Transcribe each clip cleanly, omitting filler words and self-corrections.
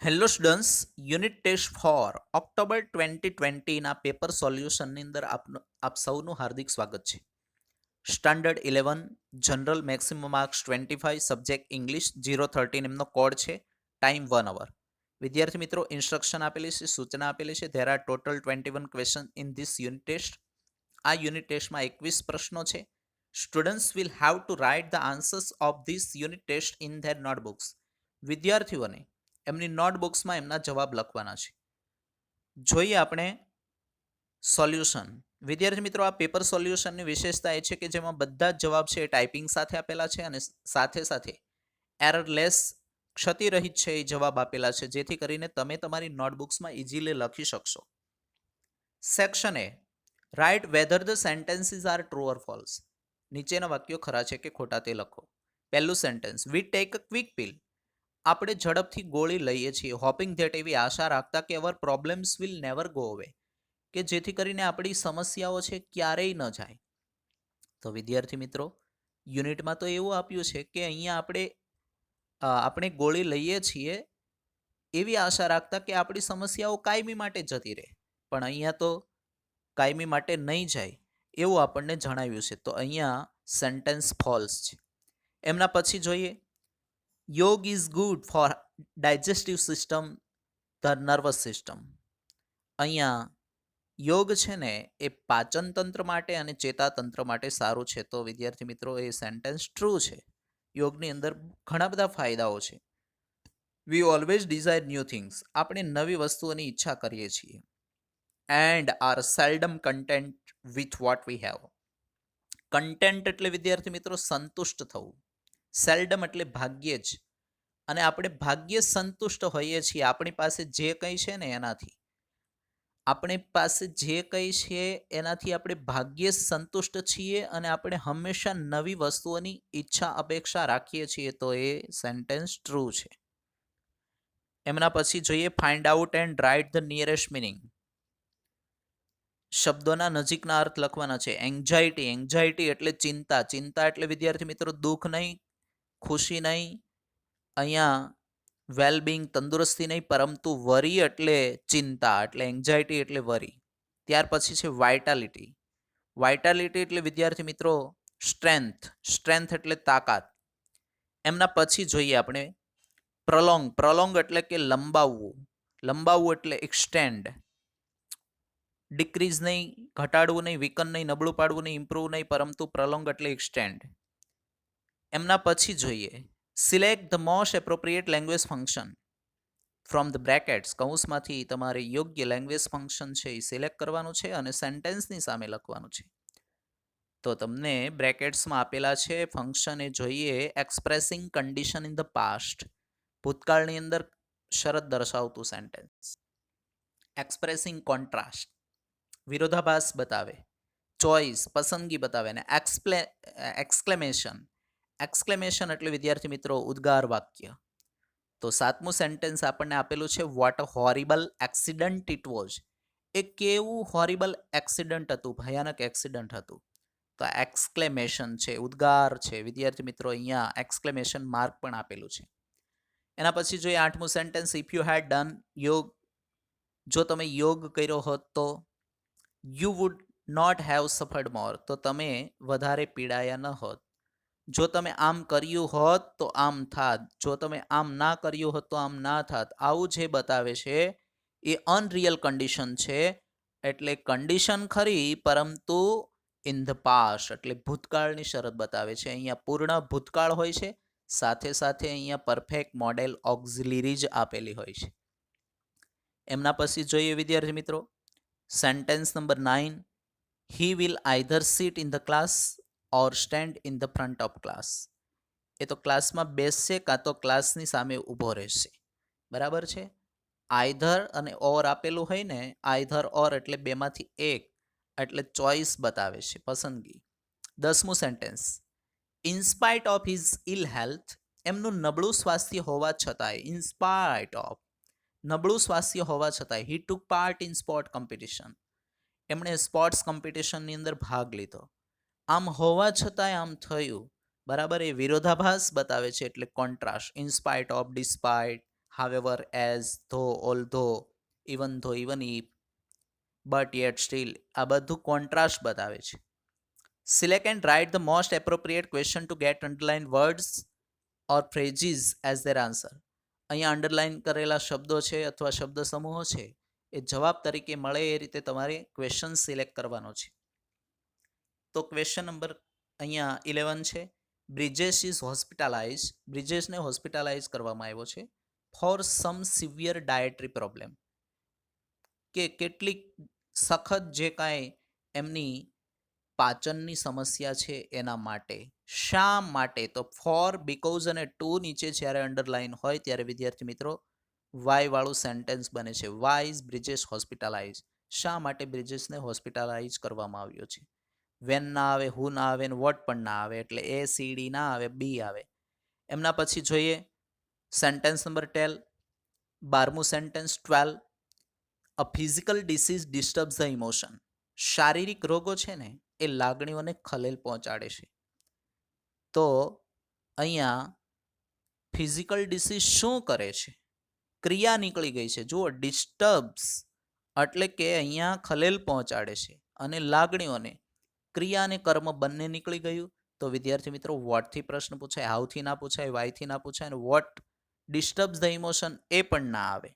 Hello students, unit test for October 2020ના paper સોલ્યુશનની અંદર આપ સૌનું હાર્દિક સ્વાગત છે. Standard 11 general maximum marks 25 subject English 013 એમનો કોડ છે. Time 1 hour. વિદ્યાર્થી મિત્રો, ઇન્સ્ટ્રક્શન આપેલી છે, સૂચના આપેલી છે. There are total 21 question in this unit test. આ યુનિટ ટેસ્ટમાં 21 પ્રશ્નો છે. Students will have to write the answers of this unit test in their notebooks. વિદ્યાર્થીઓને એમની નોટબુક્સમાં એમના જવાબ લખવાના છે. જોઈએ આપણે સોલ્યુશન. વિદ્યાર્થી મિત્રો, આ પેપર સોલ્યુશનની વિશેષતા એ છે કે જેમાં બધા જ જવાબ છે એ ટાઈપિંગ સાથે આપેલા છે અને સાથે સાથે એરરલેસ ક્ષતિરહિત છે એ જવાબ આપેલા છે, જેથી કરીને તમે તમારી નોટબુક્સમાં ઇઝીલી લખી શકશો. Section A, write whether the sentences are true or false. નીચેના વાક્યો ખરા છે કે ખોટા તે લખો. પહેલું sentence, we take a quick pill. આપણે ઝડપથી ગોળી લઈએ છીએ, હોપિંગ ધેટ, એવી આશા રાખતા કે our problems will never go away, કે જેથી કરીને આપણી સમસ્યાઓ છે ક્યારેય ન જાય. તો વિદ્યાર્થી મિત્રો, યુનિટમાં તો એવું આપ્યું છે કે અહીંયા આપણે ગોળી લઈએ છીએ એવી આશા રાખતા કે આપણી સમસ્યાઓ કાયમી માટે જતી રહે, પણ અહીંયા તો કાયમી માટે નહીં જાય એવું આપણને જણાવ્યું છે. તો અહીંયા સેન્ટેન્સ ફોલ્સ છે. એમના પછી જોઈએ, યોગ is good for digestive system, the nervous system. અહીંયા યોગ છે ને એ પાચન તંત્ર માટે અને ચેતાતંત્ર માટે સારું છે. તો વિદ્યાર્થી મિત્રો, એ સેન્ટેન્સ ટ્રુ છે. યોગની અંદર ઘણા બધા ફાયદાઓ છે. We always desire new things. આપણે નવી વસ્તુઓની ઈચ્છા કરીએ છીએ. And are seldom content with what we have. Content એટલે વિદ્યાર્થી મિત્રો સંતુષ્ટ થવું. સેલ્ડમ એટલે ભાગ્યે જ. અને આપણે ભાગ્યે સંતુષ્ટ હોઈએ છીએ આપણી પાસે જે કંઈ છે ને એનાથી. આપણી પાસે જે કંઈ છે એનાથી આપણે ભાગ્યે સંતુષ્ટ છીએ અને આપણે હંમેશા નવી વસ્તુઓની ઈચ્છા અપેક્ષા રાખીએ છીએ. તો એ સેન્ટેન્સ ટ્રુ છે. એમના પછી જોઈએ, find out and write the nearest meaning. શબ્દોના નજીકના અર્થ લખવાના છે. એન્ઝાઇટી, એન્ઝાઇટી એટલે ચિંતા. ચિંતા એટલે વિદ્યાર્થી મિત્રો દુઃખ નહીં, ખુશી નહીં. અહીંયા વેલબિંગ, તંદુરસ્તી નહીં, પરંતુ વરી એટલે ચિંતા, એટલે એન્ઝાઇટી એટલે વરી. ત્યાર પછી છે વાઇટાલિટી. વાઇટાલિટી એટલે વિદ્યાર્થી મિત્રો સ્ટ્રેન્થ. સ્ટ્રેન્થ એટલે તાકાત. એમના પછી જોઈએ આપણે પ્રલોંગ. પ્રલોંગ એટલે કે લંબાવવું. લંબાવવું એટલે એક્સટેન્ડ. ડિક્રીઝ નહીં, ઘટાડવું નહીં, વીકન નહીં, નબળું પાડવું નહીં, ઇમ્પ્રૂવ નહીં, પરંતુ પ્રલોંગ એટલે એક્સટેન્ડ. એમના પછી જોઈએ, select the most appropriate language function from the brackets. કૌંસમાંથી તમારે યોગ્ય લેંગ્વેજ ફંક્શન છે એ સિલેક્ટ કરવાનું છે અને સેન્ટેન્સની સામે લખવાનું છે. તો તમને બ્રેકેટ્સમાં આપેલા છે ફંક્શન એ જોઈએ, expressing condition in the past. ભૂતકાળની અંદર શરત દર્શાવતું સેન્ટેન્સ. એક્સપ્રેસિંગ કોન્ટ્રાસ્ટ, વિરોધાભાસ બતાવે. ચોઇસ, પસંદગી બતાવે. ને એક્સક્લેમેશન. એક્સક્લેમેશન એટલે વિદ્યાર્થી મિત્રો ઉદ્ગાર વાક્ય. તો સાતમું સેન્ટેન્સ આપણને આપેલું છે, what a horrible accident it was. એ કેવું હોરિબલ એક્સિડન્ટ હતું, ભયાનક એક્સિડન્ટ હતું. તો એક્સક્લેમેશન છે, ઉદ્ગાર છે. વિદ્યાર્થી મિત્રો અહીંયા એક્સક્લેમેશન માર્ક પણ આપેલું છે. એના પછી જોઈએ આઠમું sentence, if you had done yoga. જો તમે યોગ કર્યો હોત તો you would not have suffered more. તો તમે વધારે પીડાયા ન હોત. જો તમે આમ કર્યું હોત તો આમ થાત. જો તમે આમ ના કર્યું હોત તો આમ ના થાત. આવું જે બતાવે છે એ અનરિયલ કન્ડિશન છે. એટલે કન્ડિશન ખરી, પરંતુ ઇન ધ પાસ્ટ એટલે ભૂતકાળની શરત બતાવે છે. અહીંયા પૂર્ણ ભૂતકાળ હોય છે, સાથે સાથે અહીંયા પરફેક્ટ મોડેલ ઓક્ઝિલરી જ આપેલી હોય છે. એમના પછી જોઈએ વિદ્યાર્થી મિત્રો sentence number 9, he will either sit in the class or stand in the front of class. એ તો ક્લાસમાં બેસશે કાં તો ક્લાસની સામે ઊભો રહેશે. બરાબર છે. આઈધર અને ઓર આપેલું હોય ને, આઈધર ઓર એટલે બેમાંથી એક, એટલે ચોઇસ બતાવે છે, પસંદગી. 10મું sentence, in spite of his ill health. એમનું નબળું સ્વાસ્થ્ય હોવા છતાંય, ઇન્સ્પાઇટ ઓફ, નબળું સ્વાસ્થ્ય હોવા છતાંય, હી ટુક પાર્ટ ઇન સ્પોર્ટ કોમ્પિટિશન. એમણે સ્પોર્ટ્સ કોમ્પિટિશનની અંદર ભાગ લીધો. આમ હોવા છતાંય આમ થયું. બરાબર. એ વિરોધાભાસ બતાવે છે, એટલે contrast. In spite of, despite, however, as, though, although, even though, even if, but, yet, still આ બધું કોન્ટ્રાસ્ટ બતાવે છે. Select and write the most appropriate question to get underlined words or phrases as their answer. અહીંયા underline કરેલા શબ્દો છે અથવા શબ્દ સમૂહો છે એ જવાબ તરીકે મળે એ રીતે તમારે ક્વેશ્ચન સિલેક્ટ કરવાનો છે. તો ક્વેશ્ચન નંબર અહીંયા 11 છે. Brijesh is hospitalize. બ્રિજેશને હોસ્પિટલાઇઝ કરવામાં આવ્યો છે for some severe dietary problem, કે કેટલીક સખત જે કાંઈ એમની પાચનની સમસ્યા છે એના માટે. શા માટે? તો ફોર, બીકોઝ અને ટુ નીચે જ્યારે અંડરલાઇન હોય ત્યારે વિદ્યાર્થી મિત્રો વાય વાળું સેન્ટેન્સ બને છે. Why is Brijesh hospitalize. શા માટે બ્રિજેશને હોસ્પિટલાઇઝ કરવામાં આવ્યો છે. વેન ના આવે, હુ ના આવે ને વોટ પણ ના આવે, એટલે એ સી ડી ના આવે, બી આવે. એમના પછી જોઈએ સેન્ટેન્સ નંબર 12મું sentence 12. A physical disease disturbs the emotion. શારીરિક રોગો છે ને એ લાગણીઓને ખલેલ પહોંચાડે છે. તો અહીંયા ફિઝિકલ ડિસીઝ શું કરે છે? ક્રિયા નીકળી ગઈ છે. જુઓ, ડિસ્ટર્બ્સ એટલે કે અહીંયા ખલેલ પહોંચાડે છે, અને લાગણીઓને, ક્રિયા અને કર્મ બંને નીકળી ગયું. તો વિદ્યાર્થી મિત્રો વોટથી પ્રશ્ન પૂછાય, હાઉથી ના પૂછાય, વાયથી ના પૂછાય, અને વોટ ડિસ્ટર્બ્સ ધ ઇમોશન એ પણ ના આવે,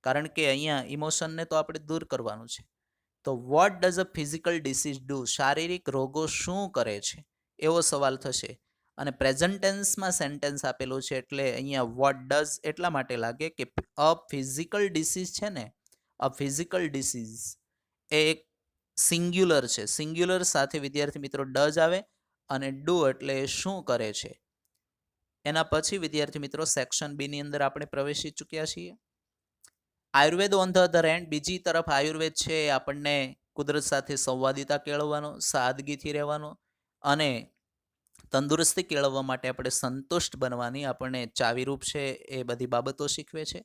કારણ કે અહીંયા ઇમોશનને તો આપણે દૂર કરવાનું છે. તો what does a physical disease do? શારીરિક રોગો શું કરે છે એવો સવાલ થશે. અને પ્રેઝન્ટ ટેન્સમાં સેન્ટેન્સ આપેલું છે એટલે અહીંયા વોટ ડઝ એટલા માટે લાગે કે અ ફિઝિકલ ડિસીઝ છે ને, અ ફિઝિકલ ડિસીઝ એ એક સિંગ્યુલર છે. સિંગ્યુલર સાથે વિદ્યાર્થી મિત્રો ડઝ આવે, અને ડુ એટલે શું કરે છે. એના પછી વિદ્યાર્થી મિત્રો સેક્શન બી ની અંદર આપણે પ્રવેશી ચૂક્યા છીએ. Ayurveda on the other hand, બીજી તરફ આયુર્વેદ છે એ આપણને કુદરત સાથે સંવાદિતા કેળવવાનો, સાદગીથી રહેવાનો અને તંદુરસ્તી કેળવવા માટે આપણે સંતુષ્ટ બનવાની આપણને ચાવીરૂપ છે એ બધી બાબતો શીખવે છે.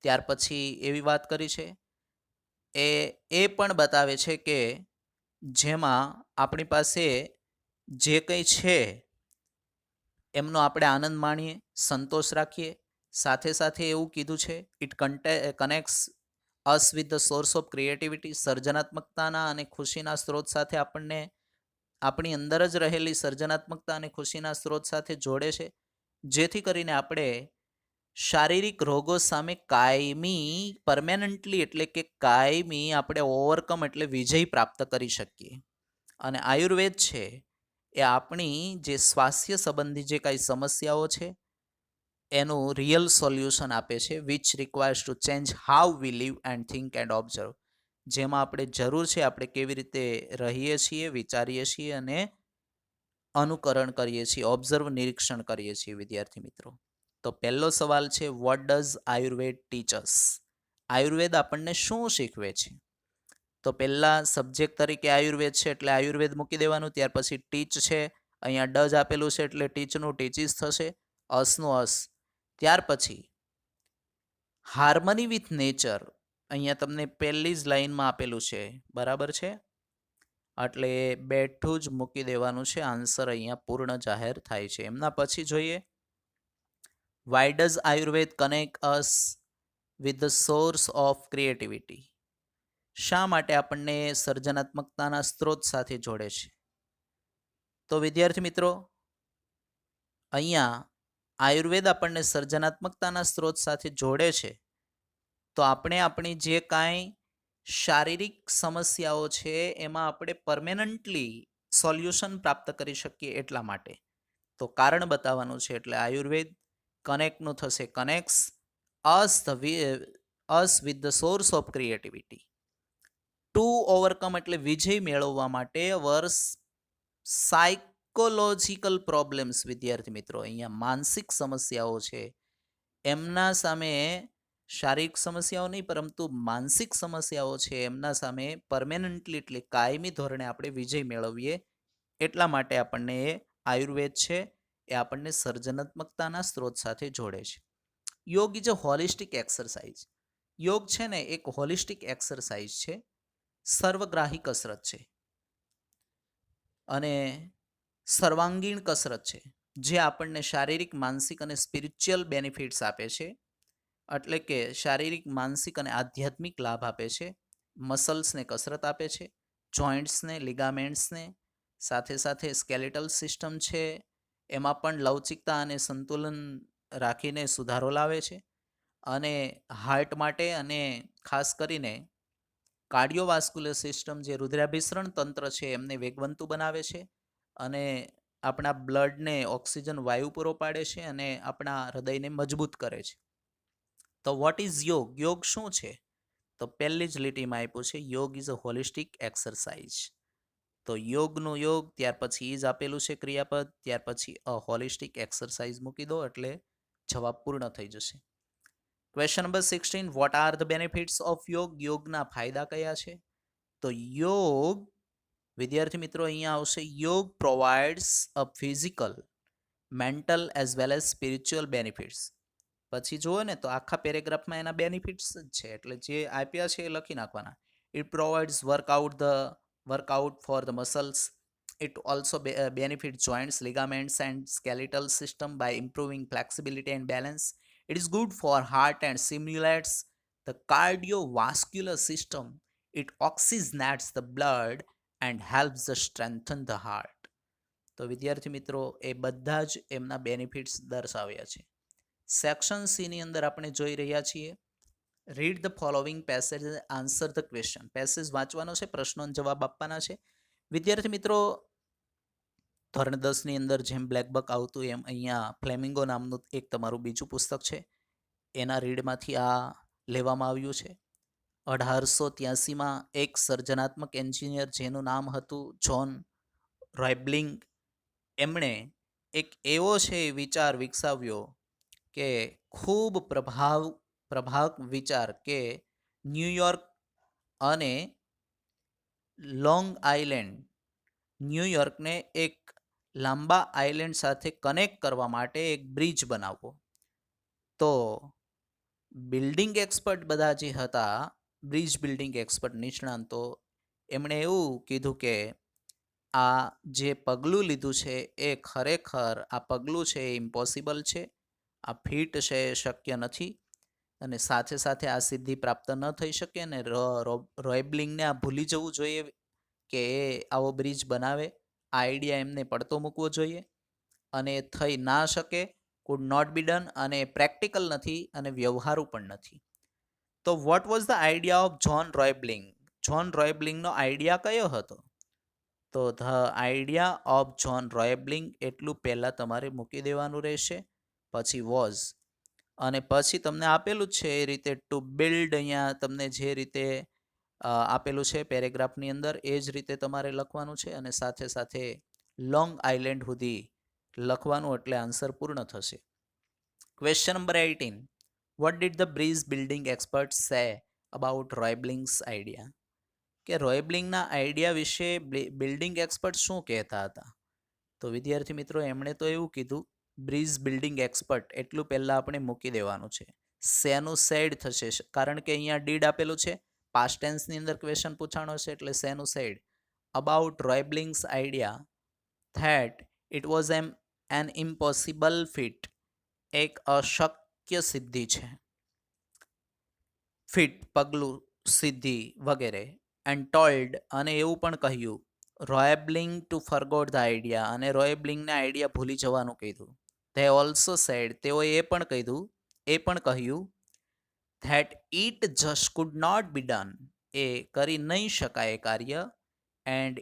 ત્યાર પછી એવી વાત કરી છે એ પણ બતાવે છે કે જેમાં આપણી પાસે જે કંઈ છે એમનો આપણે આનંદ માણીએ, સંતોષ રાખીએ. સાથે સાથે એવું કીધું છે it કનેક્ટ્સ us with the source of creativity. સર્જનાત્મકતાના અને ખુશીના સ્ત્રોત સાથે આપણને આપણી અંદર જ રહેલી સર્જનાત્મકતા અને ખુશીના સ્ત્રોત સાથે જોડે છે, જેથી કરીને આપણે શારીરિક રોગો સામે કાયમી, પરમેનન્ટલી એટલે કે કાયમી આપણે ઓવરકમ એટલે વિજય પ્રાપ્ત કરી શકીએ. અને આયુર્વેદ છે એ આપણી જે સ્વાસ્થ્ય સંબંધી જે કાંઈ સમસ્યાઓ છે એનું રિયલ સોલ્યુશન આપે છે, which requires to change how we live and think and observe. જેમાં આપણે જરૂર છે આપણે કેવી રીતે રહીએ છીએ, વિચારીએ છીએ અને અનુકરણ કરીએ છીએ, ઓબ્ઝર્વ, નિરીક્ષણ કરીએ છીએ વિદ્યાર્થી મિત્રો. તો પહેલો સવાલ છે વોટ ડઝ આયુર્વેદ ટીચ અસ? આયુર્વેદ આપણને શું શીખવે છે? તો પહેલા સબ્જેક્ટ તરીકે આયુર્વેદ છે એટલે આયુર્વેદ મૂકી દેવાનું. ત્યાર પછી ટીચ છે, અહીંયા ડઝ આપેલું છે એટલે ટીચનું ટીચીસ થશે, અસનું અસ. ત્યાર પછી હાર્મની વિથ નેચર, અહીંયા તમને પહેલી જ લાઈનમાં આપેલું છે, બરાબર છે, એટલે બેઠું જ મૂકી દેવાનું છે. આન્સર અહીંયા પૂર્ણ જાહેર થાય છે. એમના પછી જોઈએ why does Ayurveda connect us with the source of creativity? શા માટે આપણને સર્જનાત્મકતાના સ્ત્રોત સાથે જોડે છે? તો વિદ્યાર્થી મિત્રો અહીંયા આયુર્વેદ આપણને સર્જનાત્મકતાના સ્ત્રોત સાથે જોડે છે તો આપણે આપણી જે કાંઈ શારીરિક સમસ્યાઓ છે એમાં આપણે પરમેનન્ટલી સોલ્યુશન પ્રાપ્ત કરી શકીએ એટલા માટે. તો કારણ બતાવવાનું છે એટલે આયુર્વેદ કનેક્ટનું થશે કનેક્ટ્સ અસ with the source of creativity. Two overcome એટલે વિજય મેળવવા માટે વર્ષ સાયકોલોજીકલ પ્રોબ્લેમ્સ. વિદ્યાર્થી મિત્રો અહીંયા માનસિક સમસ્યાઓ છે એમના સામે, શારીરિક સમસ્યાઓ નહીં પરંતુ માનસિક સમસ્યાઓ છે એમના સામે પરમેનન્ટલી એટલે કાયમી ધોરણે આપણે વિજય મેળવીએ એટલા માટે આપણને એ આયુર્વેદ છે એ આપણને સર્જનાત્મકતાના સ્ત્રોત સાથે જોડે છે. યોગ ઇઝ અ હોલિસ્ટિક એક્સરસાઇઝ. યોગ છે ને એક હોલિસ્ટિક એક્સરસાઇઝ છે, સર્વગ્રાહી કસરત છે અને સર્વાંગીણ કસરત છે જે આપણને શારીરિક, માનસિક અને સ્પિરિચ્યુઅલ બેનિફિટ્સ આપે છે. એટલે કે શારીરિક, માનસિક અને આધ્યાત્મિક લાભ આપે છે. મસલ્સને કસરત આપે છે, જોઈન્ટ્સને, લિગામેન્ટ્સને, સાથે સાથે સ્કેલેટલ સિસ્ટમ છે એમાં પણ લવચિકતા અને સંતુલન રાખીને સુધારો લાવે છે. અને હાર્ટ માટે અને ખાસ કરીને કાર્ડિયોવાસ્ક્યુલર સિસ્ટમ જે રુધિરાભિસરણ તંત્ર છે એમને વેગવંતુ બનાવે છે અને આપણા બ્લડને ઓક્સિજન વાયુ પૂરો પાડે છે અને આપણા હૃદયને મજબૂત કરે છે. તો વોટ ઇઝ યોગ? યોગ શું છે? તો પહેલી જ લીટીમાં આપ્યું છે યોગ ઇઝ અ હોલિસ્ટિક એક્સરસાઇઝ. તો યોગનું યોગ, ત્યાર પછી ઈજ આપેલું છે ક્રિયાપદ, ત્યાર પછી અ હોલિસ્ટિક એક્સરસાઇઝ મૂકી દો એટલે જવાબ પૂર્ણ થઈ જશે. Question number 16, what are the benefits of યોગ? યોગના ફાયદા કયા છે? તો યોગ, વિદ્યાર્થી મિત્રો અહીંયા આવશે, yoga provides a physical, mental as well as spiritual benefits. પછી જુઓ ને તો આખા પેરેગ્રાફમાં એના બેનિફિટ્સ જ છે, એટલે જે આપ્યા છે એ લખી નાખવાના. It provides workout for the muscles. It also benefits joints, ligaments, and skeletal system by improving flexibility and balance. It is good for heart and stimulates the cardiovascular system. It oxygenates the blood and helps to strengthen the heart. તો વિદ્યાર્થી મિત્રો એ બધા જ એમના benefits દર્શાવ્યા છે. Section C ની અંદર આપણે જોઈ રહ્યા છીએ read the following passage, answer the question. Passage વાંચવાનો છે, પ્રશ્નોના જવાબ આપવાના છે. વિદ્યાર્થી મિત્રો ધોરણ 10 ની અંદર જેમ બ્લેક બક આવતું એમ અહીંયા ફ્લેમિંગો નામનું એક તમારું બીજું પુસ્તક છે, એના રીડમાંથી આ લેવામાં આવ્યું છે. 1883માં એક સર્જનાત્મક એન્જિનિયર જેનું નામ હતું જ્હોન રોયબ્લિંગ, એમણે એક એવો છે વિચાર વિકસાવ્યો કે ખૂબ પ્રભાવક વિચાર કે ન્યુયોર્ક અને લોંગ આઇલેન્ડ, ન્યુયોર્કને એક લાંબા આઇલેન્ડ સાથે કનેક્ટ કરવા માટે એક બ્રિજ બનાવવો. તો બિલ્ડિંગ એક્સપર્ટ બધા જે હતા, બ્રિજ બિલ્ડિંગ એક્સપર્ટ નિષ્ણાંતો, એમણે એવું કીધું કે આ જે પગલું લીધું છે એ ખરેખર આ પગલું છે એ ઇમ્પોસિબલ છે, આ ફીટ છે એ શક્ય નથી અને સાથે સાથે આ સિદ્ધિ પ્રાપ્ત ન થઈ શકે અને રોયબ્લિંગને આ ભૂલી જવું જોઈએ કે એ આવો બ્રિજ બનાવે. આ આઈડિયા એમને પડતો મૂકવો જોઈએ અને થઈ ના શકે, કુડ નોટ બી ડન, અને પ્રેક્ટિકલ નથી અને વ્યવહારુ પણ નથી. તો what was the idea of John Roebling? John રોયબ્લિંગનો આઈડિયા કયો હતો? તો the idea of John Roebling એટલું પહેલાં તમારે મૂકી દેવાનું રહેશે, પછી વોઝ, અને પછી તમને આપેલું જ છે એ રીતે ટુ બિલ્ડ, અહીંયા તમને જે રીતે આપેલું છે પેરેગ્રાફની અંદર એ જ રીતે તમારે લખવાનું છે અને સાથે સાથે લોંગ આઇલેન્ડ સુધી લખવાનું, એટલે આન્સર પૂર્ણ થશે. Question number 18, what did the bridge building expert say about Roebling's idea? કે રોયબ્લિંગના આઈડિયા વિશે બિલ્ડિંગ એક્સપર્ટ શું કહેતા હતા? તો વિદ્યાર્થી મિત્રો એમણે તો એવું કીધું, બ્રિજ બિલ્ડિંગ એક્સપર્ટ એટલું પહેલાં આપણે મૂકી દેવાનું છે. શેનું સેડ થશે, કારણ કે અહીંયા ડીડ આપેલું છે, પાસ્ટ ટેન્સની અંદર ક્વેશ્ચન પૂછાણો છે એટલે શેનું said. About Roebling's idea that it was an impossible feat, એક અશક્ય સિદ્ધિ છે. ફીટ પગલું, સિદ્ધિ વગેરે. એન્ડ ટોલ્ડ, અને એવું પણ કહ્યું, રોયબ્લિંગ ટુ ફરગોટ ધ આઈડિયા, અને રોયબ્લિંગને આઈડિયા ભૂલી જવાનું કીધું. ધે ઓલ્સો સેડ, તેઓએ એ પણ કહ્યું that it just could not be done, એ કરી નહીં શકાય કાર્ય, and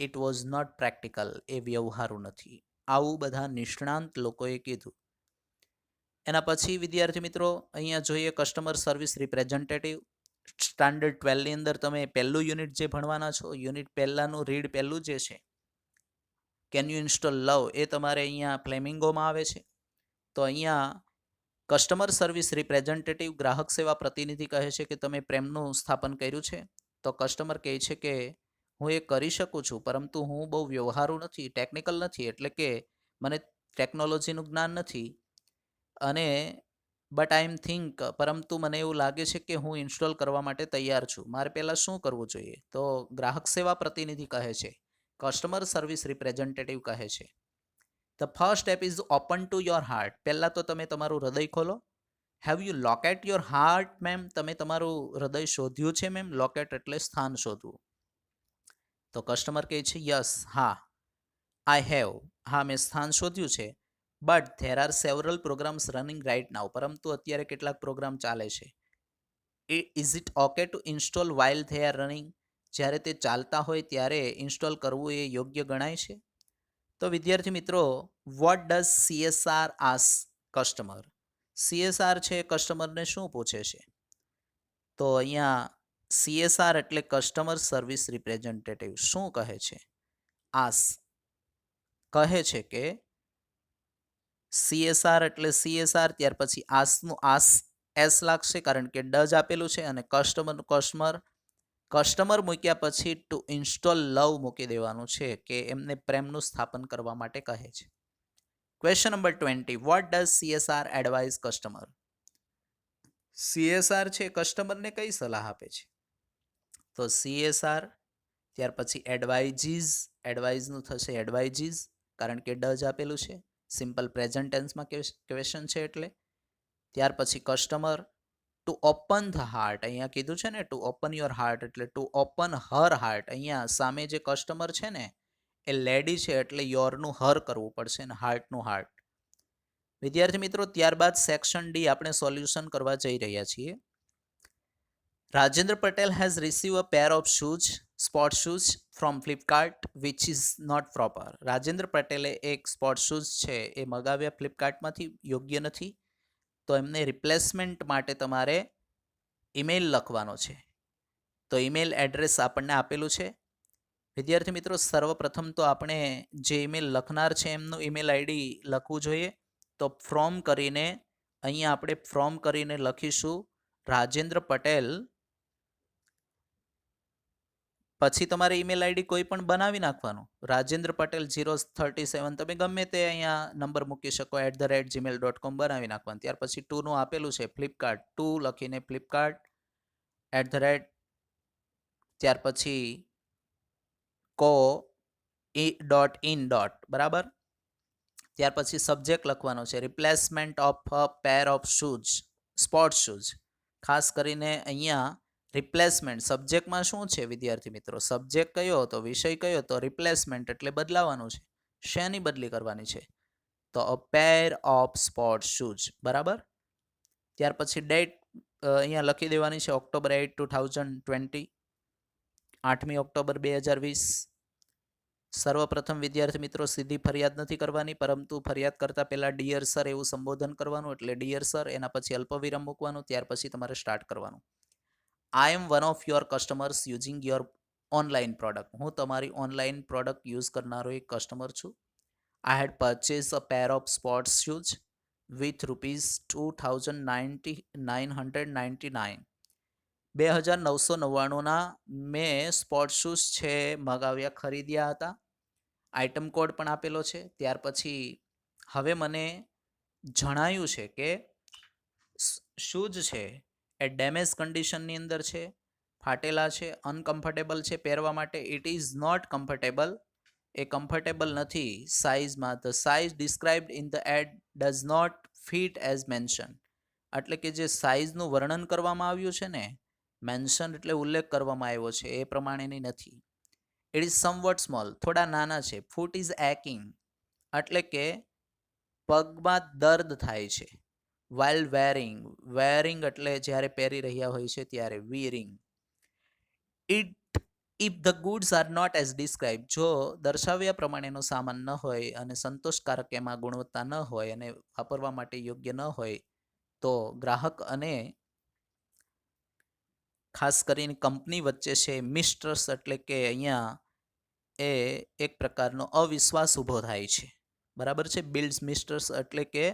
it was not practical, એ વ્યવહારુ નથી. આવું બધા નિષ્ણાંત લોકોએ કીધું. એના પછી વિદ્યાર્થી મિત્રો અહીંયા જોઈએ કસ્ટમર સર્વિસ રિપ્રેઝેન્ટેટિવ. સ્ટાન્ડર્ડ 12 ની અંદર તમે પહેલું યુનિટ જે ભણવાના છો, યુનિટ પહેલાંનું રીડ પહેલું જે છે કેન યુ ઇન્સ્ટોલ લવ, એ તમારે અહીંયા ફ્લેમિંગોમાં આવે છે. તો અહીંયા કસ્ટમર સર્વિસ રિપ્રેઝેન્ટેટિવ, ગ્રાહક સેવા પ્રતિનિધિ કહે છે કે તમે પ્રેમનું સ્થાપન કર્યું છે. તો કસ્ટમર કહે છે કે હું એ કરી શકું છું, પરંતુ હું બહુ વ્યવહારુ નથી, ટેકનિકલ નથી, એટલે કે મને ટેકનોલોજીનું જ્ઞાન નથી, અને બટ આઈ એમ થિંક, પરંતુ મને એવું લાગે છે કે હું ઇન્સ્ટોલ કરવા માટે તૈયાર છું, મારે પહેલાં શું કરવું જોઈએ? તો ગ્રાહક સેવા પ્રતિનિધિ કહે છે, કસ્ટમર સર્વિસ રિપ્રેઝેન્ટેટિવ કહે છે, the first step is open to your heart. પહેલાં તો તમે તમારું હૃદય ખોલો. Have you locate your heart ma'am? તમે તમારું હૃદય શોધ્યું છે મેમ? લોકેટ એટલે સ્થાન શોધવું. તો કસ્ટમર કહે છે યસ, હા, આઈ હેવ, હા મેં સ્થાન શોધ્યું છે. But there are several programs running right now, પરંતુ અત્યારે કેટલાક પ્રોગ્રામ ચાલે છે. Is it okay to install while they are running? જ્યારે તે ચાલતા હોય ત્યારે ઇન્સ્ટોલ કરવું એ યોગ્ય ગણાય છે? તો વિદ્યાર્થી મિત્રો, vote does CSR as customer? CSR છે કસ્ટમરને શું પૂછે છે? તો અહીંયા CSR એટલે કસ્ટમર સર્વિસ રિપ્રેઝેન્ટેટિવ શું કહે છે? આસ કહે છે કે CSR એટલે CSR, ત્યાર પછી આસનું આસ એસ લાગશે કારણ કે ડઝ આપેલું છે, અને કસ્ટમર મૂક્યા પછી ટુ ઇન્સ્ટોલ લવ મૂકી દેવાનું છે કે એમને પ્રેમનું સ્થાપન કરવા માટે કહે છે. Question number 20. What does CSR advise customer? CSR છે કસ્ટમરને કઈ સલાહ આપે છે? તો CSR ત્યાર પછી એડવાઇઝનું થશે એડવાઇઝીસ કારણ કે ડઝ આપેલું છે, સિમ્પલ પ્રેઝન્ટ ટેન્સમાં ક્વેશ્ચન છે એટલે. ત્યાર પછી customer to open the heart, અહીંયા કીધું છે ને ટુ ઓપન યોર હાર્ટ એટલે ટુ ઓપન હર હાર્ટ. અહીંયા સામે જે કસ્ટમર છે ને એ લેડી છે એટલે યોરનું હર કરવું પડશે ને હાર્ટનું હાર્ટ. વિદ્યાર્થી મિત્રો, ત્યારબાદ સેક્શન ડી આપણે સોલ્યુશન કરવા જઈ રહ્યા છીએ. Rajendra Patel has received a pair of shoes, sport shoes from Flipkart which is not proper. Rajendra પટેલે એક સ્પોર્ટ શૂઝ છે એ મગાવ્યા ફ્લિપકાર્ટમાંથી, યોગ્ય નથી. તો એમને રિપ્લેસમેન્ટ માટે તમારે ઈમેલ લખવાનો છે. તો ઈમેલ એડ્રેસ આપણને આપેલું છે. વિદ્યાર્થી મિત્રો, સર્વપ્રથમ તો આપણે જે ઈમેલ લખનાર છે એમનું ઈમેલ આઈડી લખવું જોઈએ. તો ફ્રોમ કરીને અહીંયા આપણે ફ્રોમ કરીને લખીશું રાજેન્દ્ર પટેલ, પછી તમારે ઈમેલ આઈડી કોઈ પણ બનાવી નાખવાનું. રાજેન્દ્ર પટેલ 037 તમે ગમે તે અહીંયા નંબર મૂકી શકો, @gmail.com બનાવી નાખવાનું. ત્યાર પછી ટુનું આપેલું છે ફ્લિપકાર્ટ, ટુ લખીને ફ્લિપકાર્ટ ત્યાર પછી .in. બરાબર. ત્યાર પછી સબ્જેક્ટ લખવાનો છે replacement of a pair of shoes, sport shoes. ખાસ કરીને અહીંયા રિપ્લેસમેન્ટ સબ્જેક્ટમાં શું છે વિદ્યાર્થી મિત્રો? સબ્જેક્ટ કયો હતો, વિષય કયો હતો? રિપ્લેસમેન્ટ એટલે બદલાવાનું છે. શેની બદલી કરવાની છે? તો અ પેર ઓફ સ્પોર્ટ શૂઝ. બરાબર. ત્યાર પછી ડેટ અહીંયા લખી દેવાની છે October 8, 2020, 8મી ઓક્ટોબર 2020. સર્વપ્રથમ વિદ્યાર્થી મિત્રો સીધી ફરિયાદ નથી કરવાની, પરંતુ ફરિયાદ કરતાં પહેલાં ડિયર સર એવું સંબોધન કરવાનું, એટલે ડિયર સર, એના પછી અલ્પવિરામ મૂકવાનું, ત્યાર પછી તમારે સ્ટાર્ટ કરવાનું. I am one of your customers using your online product. હું તમારી ઓનલાઈન પ્રોડક્ટ યુઝ કરનારો એક કસ્ટમર છું. I had purchase a pair of sports shoes with ₹2,999. 2,999ના મેં સ્પોર્ટ શૂઝ છે મગાવ્યા, ખરીદ્યા હતા. આઇટમ કોડ પણ આપેલો છે. ત્યાર પછી હવે મને જણાયું છે કે શૂઝ છે એ ડેમેજ કન્ડિશનની અંદર છે, ફાટેલા છે, અનકમ્ફર્ટેબલ છે પહેરવા માટે. ઇટ ઇઝ નોટ કમ્ફર્ટેબલ, એ કમ્ફર્ટેબલ નથી સાઇઝમાં. The size described in the ad does not fit as mention. એટલે કે જે સાઇઝનું વર્ણન કરવામાં આવ્યું છે ને, મેન્શન એટલે ઉલ્લેખ કરવામાં આવ્યો છે, એ પ્રમાણેની નથી. ઇટ ઇઝ સમવટ સ્મોલ, થોડા નાના છે. ફૂટ ઇઝ એકિંગ એટલે કે પગમાં દર્દ થાય છે. વાઇલ વેરિંગ એટલે જ્યારે પહેરી રહ્યા હોય છે ત્યારે. Wearing. If the goods are not as describe, જો દર્શાવ્યા પ્રમાણેનો સામાન ન હોય અને સંતોષકારક એમાં ગુણવત્તા ન હોય અને વાપરવા માટે યોગ્ય ન હોય, તો ગ્રાહક અને ખાસ કરીને કંપની વચ્ચે છે મિસ્ટ્રસ્ટ એટલે કે અહીંયા એ એક પ્રકારનો અવિશ્વાસ ઊભો થાય છે. બરાબર છે. બિલ્ડ્સ મિસ્ટ્રસ્ટ એટલે કે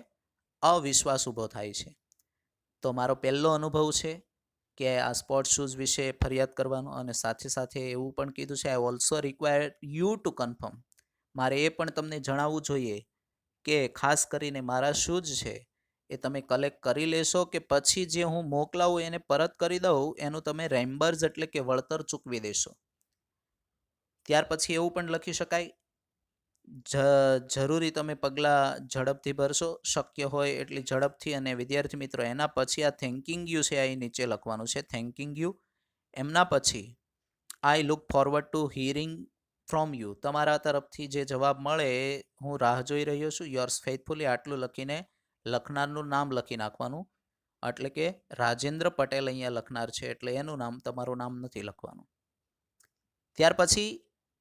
અવિશ્વાસ ઊભો થાય છે. તો મારો પહેલો અનુભવ છે કે આ સ્પોર્ટ શૂઝ વિશે ફરિયાદ કરવાનો, અને સાથે સાથે એવું પણ કીધું છે I also require you to confirm. મારે એ પણ તમને જણાવવું જોઈએ કે ખાસ કરીને મારા શૂઝ છે એ તમે કલેક્ટ કરી લેશો કે પછી જે હું મોકલાવું એને પરત કરી દઉં એનું તમે રેમ્બર્સ એટલે કે વળતર ચૂકવી દેશો. ત્યાર પછી એવું પણ લખી શકાય જરૂરી તમે પગલાં ઝડપથી ભરશો, શક્ય હોય એટલી ઝડપથી. અને વિદ્યાર્થી મિત્રો એના પછી આ થેન્કિંગ યુ છે, આ નીચે લખવાનું છે થેન્કિંગ યુ. એમના પછી I look forward to hearing from you, તમારા તરફથી જે જવાબ મળે એ હું રાહ જોઈ રહ્યો છું. યોર્સ ફેથફુલી, આટલું લખીને લખનારનું નામ લખી નાખવાનું. એટલે કે રાજેન્દ્ર પટેલ અહીંયા લખનાર છે, એટલે એનું નામ, તમારું નામ નથી લખવાનું. ત્યાર પછી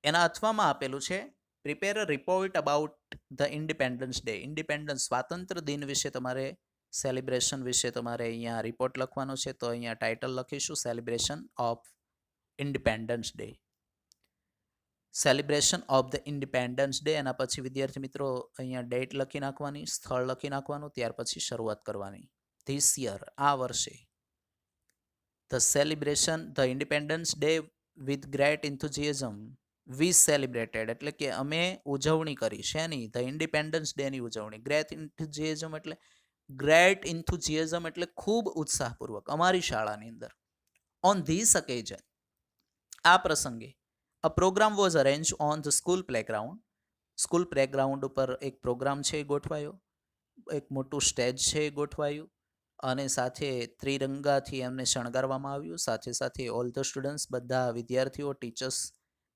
એના અથવામાં આપેલું છે prepare a report about the independence day. Independence, સ્વાતંત્ર્ય દિન વિશે તમારે, સેલિબ્રેશન વિશે તમારે અહીંયા રિપોર્ટ લખવાનો છે. તો અહીંયા ટાઇટલ લખીશું celebration of independence day. Celebration of the independence day. એના પછી વિદ્યાર્થી મિત્રો અહીંયા ડેટ લખી નાખવાની, સ્થળ લખી નાખવાનું, ત્યાર પછી શરૂઆત કરવાની. ધીસ યર, આ વર્ષે, the celebration the independence day with great enthusiasm we celebrated, એટલે કે અમે ઉજવણી કરી શેની? ધ ઇન્ડિપેન્ડન્સ ડેની ઉજવણી. ગ્રેટ ઇન્થુઝિયાઝમ એટલે ખૂબ ઉત્સાહપૂર્વક અમારી શાળાની અંદર. ઓન ધીસ ઓકેઝન, આ પ્રસંગે, a programme was arrange on the school playground. School playground ઉપર એક પ્રોગ્રામ છે ગોઠવાયો, એક મોટું સ્ટેજ છે ગોઠવાયું, અને સાથે ત્રિરંગાથી એમને શણગારવામાં આવ્યું. સાથે સાથે ઓલ ધ સ્ટુડન્ટ્સ, બધા વિદ્યાર્થીઓ, ટીચર્સ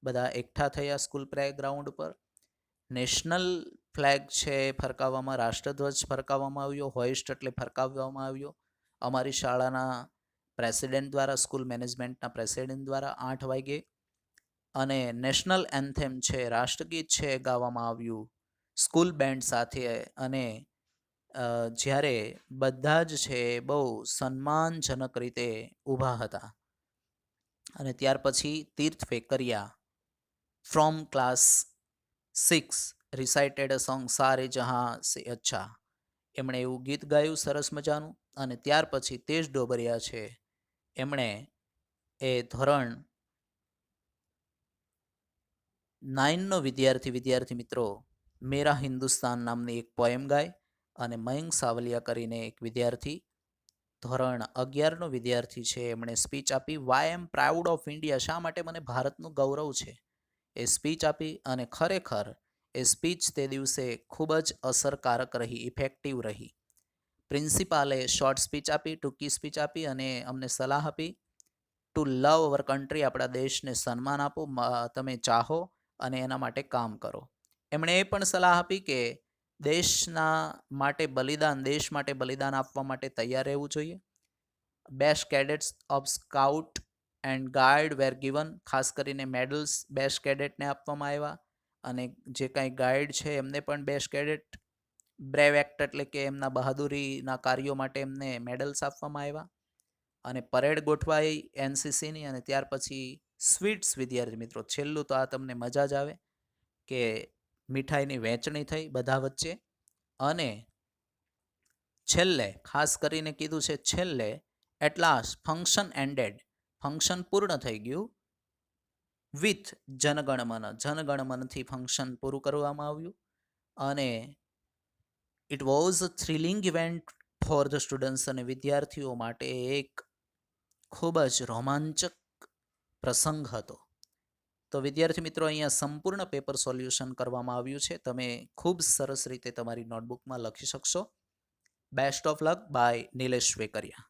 બધા એકઠા થયા સ્કૂલ પ્લેગ્રાઉન્ડ પર. નેશનલ ફ્લેગ છે ફરકાવવામાં, રાષ્ટ્રધ્વજ ફરકાવવામાં આવ્યો. હોઇસ્ટ એટલે ફરકાવવામાં આવ્યો અમારી શાળાના પ્રેસિડેન્ટ દ્વારા, સ્કૂલ મેનેજમેન્ટના પ્રેસિડેન્ટ દ્વારા 8 વાગે. અને નેશનલ એન્થેમ છે, રાષ્ટ્રગીત છે, ગાવામાં આવ્યું સ્કૂલ બેન્ડ સાથે. અને જ્યારે બધા જ છે બહુ સન્માનજનક રીતે ઊભા હતા. અને ત્યાર પછી તીર્થ ફેકરિયા ફ્રોમ ક્લાસ 6 રિસાઇટેડ અ સોંગ સારે જહાં સે અચ્છા, એમણે એવું ગીત ગાયું સરસ મજાનું. અને ત્યાર પછી તેજ ડોબરિયા છે, એમણે એ ધોરણ 9નો વિદ્યાર્થી મિત્રો મેરા હિન્દુસ્તાન નામની એક પોએમ ગાય. અને મયંક સાવલિયા કરીને એક વિદ્યાર્થી, ધોરણ 11નો વિદ્યાર્થી છે, એમણે સ્પીચ આપી. Why am proud of India, શા માટે મને ભારતનું ગૌરવ છે, એ સ્પીચ આપી. અને ખરેખર એ સ્પીચ તે દિવસે ખૂબ જ અસરકારક રહી, ઇફેક્ટિવ રહી. પ્રિન્સિપાલે શોર્ટ સ્પીચ આપી, ટૂંકી સ્પીચ આપી, અને અમને સલાહ આપી ટુ લવ અવર કન્ટ્રી, આપણા દેશને સન્માન આપો, તમે ચાહો અને એના માટે કામ કરો. એમણે એ પણ સલાહ આપી કે દેશના માટે બલિદાન, દેશ માટે બલિદાન આપવા માટે તૈયાર રહેવું જોઈએ. Best cadets of scout and guide were given, ખાસ કરીને મેડલ્સ બેસ્ટ કેડેટને આપવામાં આવ્યા. અને જે કાંઈ ગાઈડ છે એમને પણ બેસ્ટ કેડેટ, બ્રેવ એક્ટ એટલે કે એમના બહાદુરીના કાર્યો માટે એમને મેડલ્સ આપવામાં આવ્યા. અને પરેડ ગોઠવાઈ એનસીસીની. અને ત્યાર પછી સ્વીટ્સ, વિદ્યાર્થી મિત્રો છેલ્લું તો આ તમને મજા જ આવે કે મીઠાઈની વહેંચણી થઈ બધા વચ્ચે. અને છેલ્લે ખાસ કરીને કીધું છે, છેલ્લે at last function ended, function પૂર્ણ થઈ ગયું વિથ જનગણમન, જનગણમનથી ફંક્શન પૂરું કરવામાં આવ્યું. અને it was a thrilling event for the students, અને વિદ્યાર્થીઓ માટે એક ખૂબ જ રોમાંચક પ્રસંગ હતો. તો વિદ્યાર્થી મિત્રો અહીંયા સંપૂર્ણ પેપર સોલ્યુશન કરવામાં આવ્યું છે. તમે ખૂબ સરસ રીતે તમારી નોટબુકમાં લખી શકશો. Best of luck by Nilesh Vekariya.